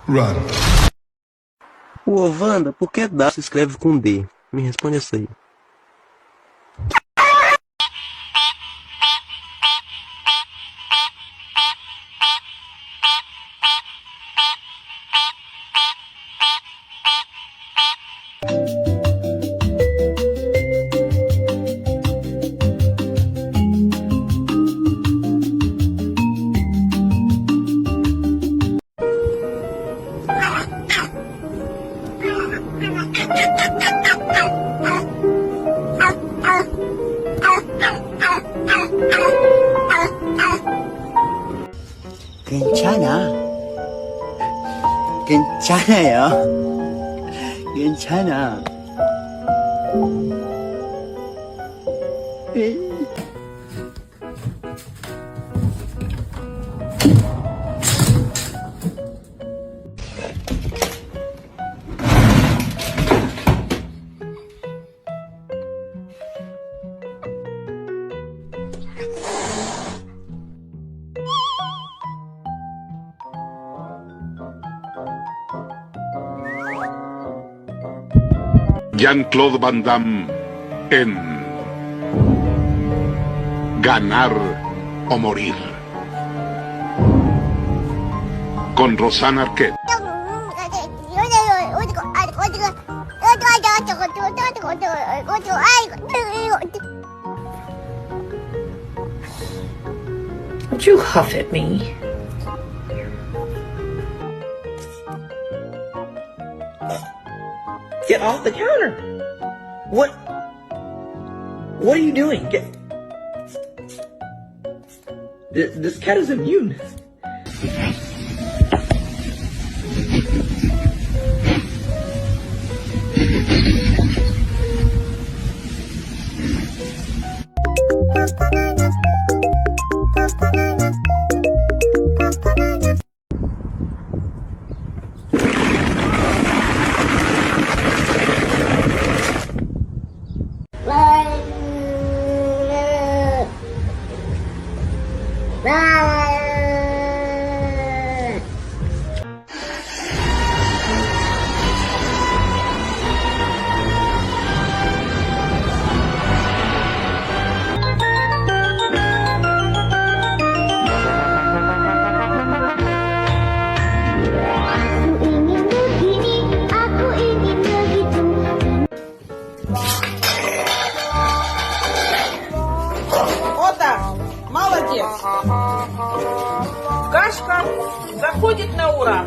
Run. Ô, Wanda, por que Dá se escreve com D? Me responde isso aí. 괜찮아. 괜찮아요. 괜찮아. Jean-Claude Van Damme en Ganar o Morir, con Rosanna Arquette. Don't you huff at me. Get off the counter. What are you doing? This cat is immune. Молодец. Кашка заходит на ура.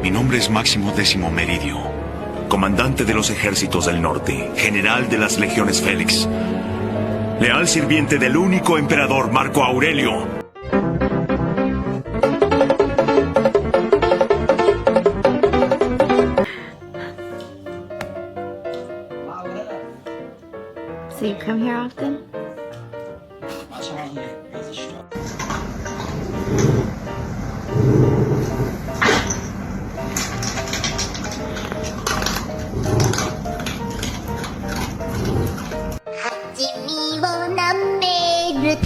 Mi nombre es Máximo Décimo Meridio, comandante de los ejércitos del norte, general de las legiones Félix, leal sirviente del único emperador Marco Aurelio. So you come here often? Hachimi wo nammeると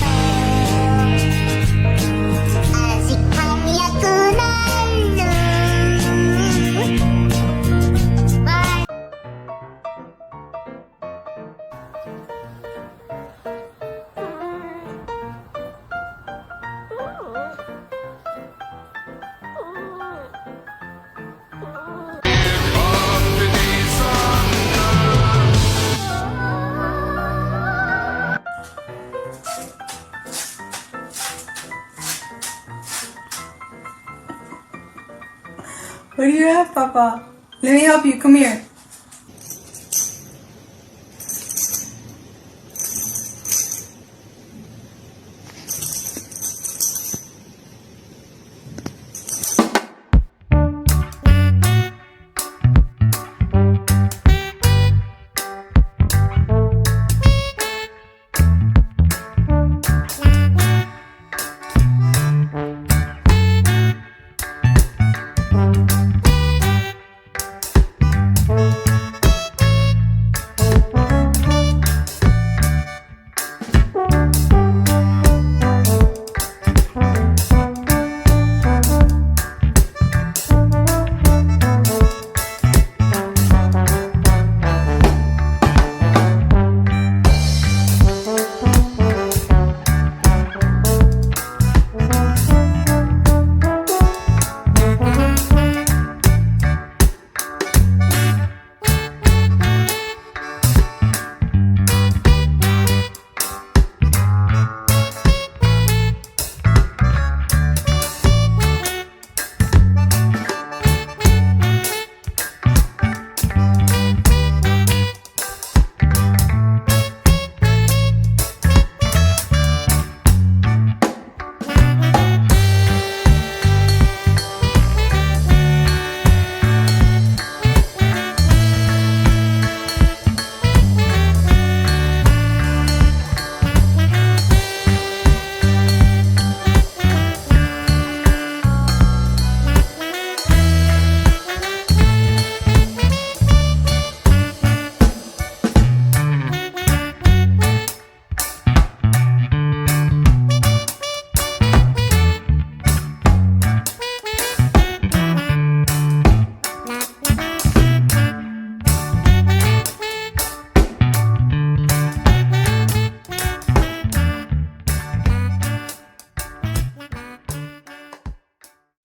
What do you have, Papa? Let me help you. Come here.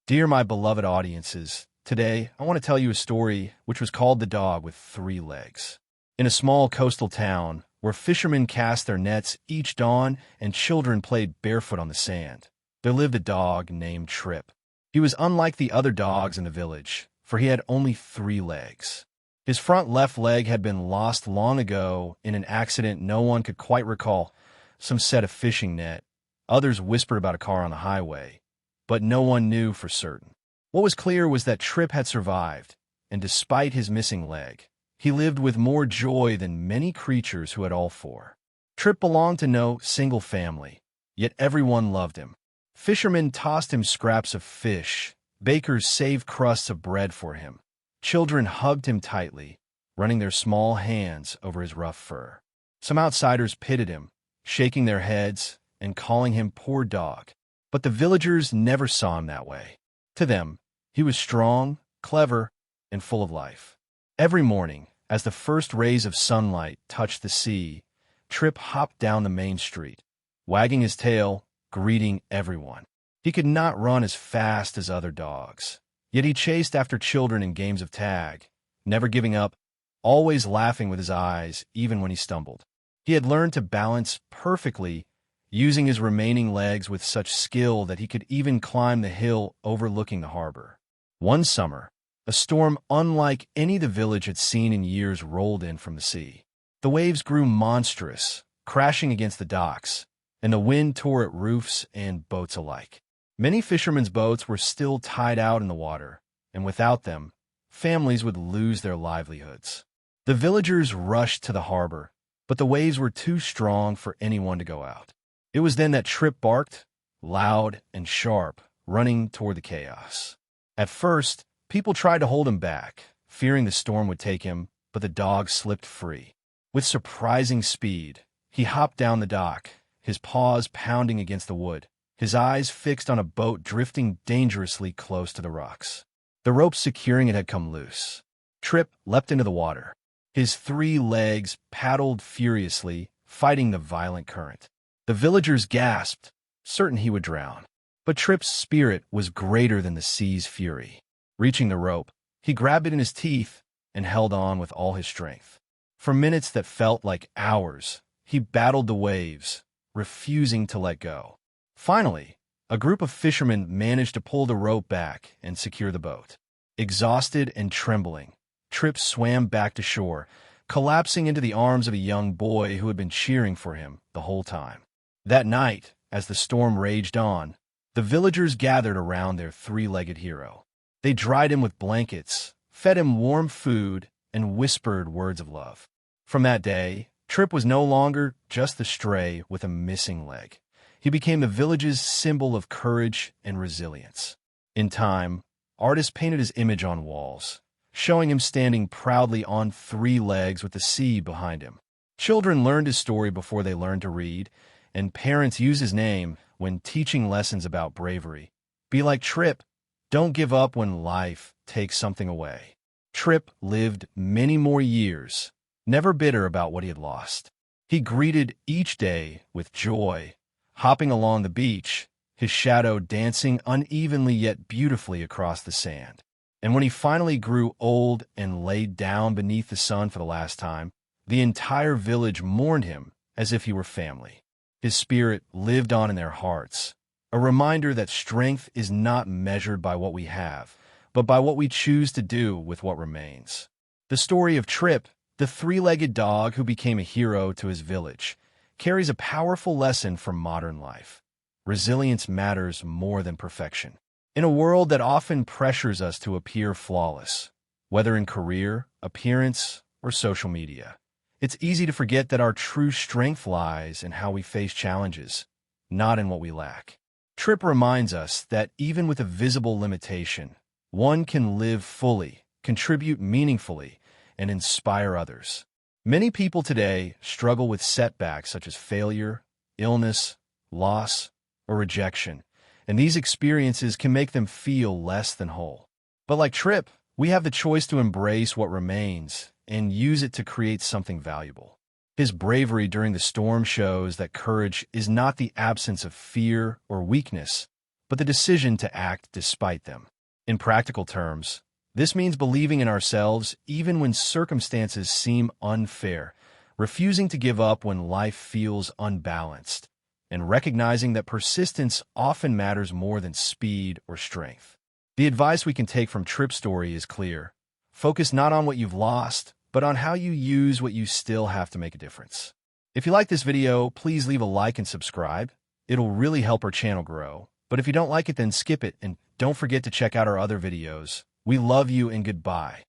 Dear my beloved audiences, today I want to tell you a story which was called The Dog with Three Legs. In a small coastal town where fishermen cast their nets each dawn and children played barefoot on the sand, there lived a dog named Trip. He was unlike the other dogs in the village, for he had only 3 legs. His front left leg had been lost long ago in an accident no one could quite recall. Some said a fishing net, others whispered about a car on the highway, but no one knew for certain. What was clear was that Trip had survived, and despite his missing leg, he lived with more joy than many creatures who had all 4. Trip belonged to no single family, yet everyone loved him. Fishermen tossed him scraps of fish, bakers saved crusts of bread for him. Children hugged him tightly, running their small hands over his rough fur. Some outsiders pitied him, shaking their heads and calling him poor dog. But the villagers never saw him that way. To them, he was strong, clever, and full of life. Every morning, as the first rays of sunlight touched the sea, Trip hopped down the main street, wagging his tail, greeting everyone. He could not run as fast as other dogs, yet he chased after children in games of tag, never giving up, always laughing with his eyes even when he stumbled. He had learned to balance perfectly, using his remaining legs with such skill that he could even climb the hill overlooking the harbor. One summer, a storm unlike any the village had seen in years rolled in from the sea. The waves grew monstrous, crashing against the docks, and the wind tore at roofs and boats alike. Many fishermen's boats were still tied out in the water, and without them, families would lose their livelihoods. The villagers rushed to the harbor, but the waves were too strong for anyone to go out. It was then that Trip barked, loud and sharp, running toward the chaos. At first, people tried to hold him back, fearing the storm would take him, but the dog slipped free. With surprising speed, he hopped down the dock, his paws pounding against the wood, his eyes fixed on a boat drifting dangerously close to the rocks. The rope securing it had come loose. Trip leapt into the water. His 3 legs paddled furiously, fighting the violent current. The villagers gasped, certain he would drown. But Trip's spirit was greater than the sea's fury. Reaching the rope, he grabbed it in his teeth and held on with all his strength. For minutes that felt like hours, he battled the waves, refusing to let go. Finally, a group of fishermen managed to pull the rope back and secure the boat. Exhausted and trembling, Trip swam back to shore, collapsing into the arms of a young boy who had been cheering for him the whole time. That night, as the storm raged on, the villagers gathered around their three-legged hero. They dried him with blankets, fed him warm food, and whispered words of love. From that day, Trip was no longer just the stray with a missing leg. He became the village's symbol of courage and resilience. In time, artists painted his image on walls, showing him standing proudly on 3 legs with the sea behind him. Children learned his story before they learned to read, and parents use his name when teaching lessons about bravery. Be like Trip. Don't give up when life takes something away. Trip lived many more years, never bitter about what he had lost. He greeted each day with joy, hopping along the beach, his shadow dancing unevenly yet beautifully across the sand. And when he finally grew old and laid down beneath the sun for the last time, the entire village mourned him as if he were family. His spirit lived on in their hearts, a reminder that strength is not measured by what we have, but by what we choose to do with what remains. The story of Trip, the 3-legged dog who became a hero to his village, carries a powerful lesson for modern life. Resilience matters more than perfection. In a world that often pressures us to appear flawless, whether in career, appearance, or social media, it's easy to forget that our true strength lies in how we face challenges, not in what we lack. Trip reminds us that even with a visible limitation, one can live fully, contribute meaningfully, and inspire others. Many people today struggle with setbacks such as failure, illness, loss, or rejection, and these experiences can make them feel less than whole. But like Trip, we have the choice to embrace what remains and use it to create something valuable. His bravery during the storm shows that courage is not the absence of fear or weakness, but the decision to act despite them. In practical terms, this means believing in ourselves even when circumstances seem unfair, refusing to give up when life feels unbalanced, and recognizing that persistence often matters more than speed or strength. The advice we can take from Trip's story is clear. Focus not on what you've lost, but on how you use what you still have to make a difference. If you like this video, please leave a like and subscribe. It'll really help our channel grow. But if you don't like it, then skip it, and don't forget to check out our other videos. We love you and goodbye.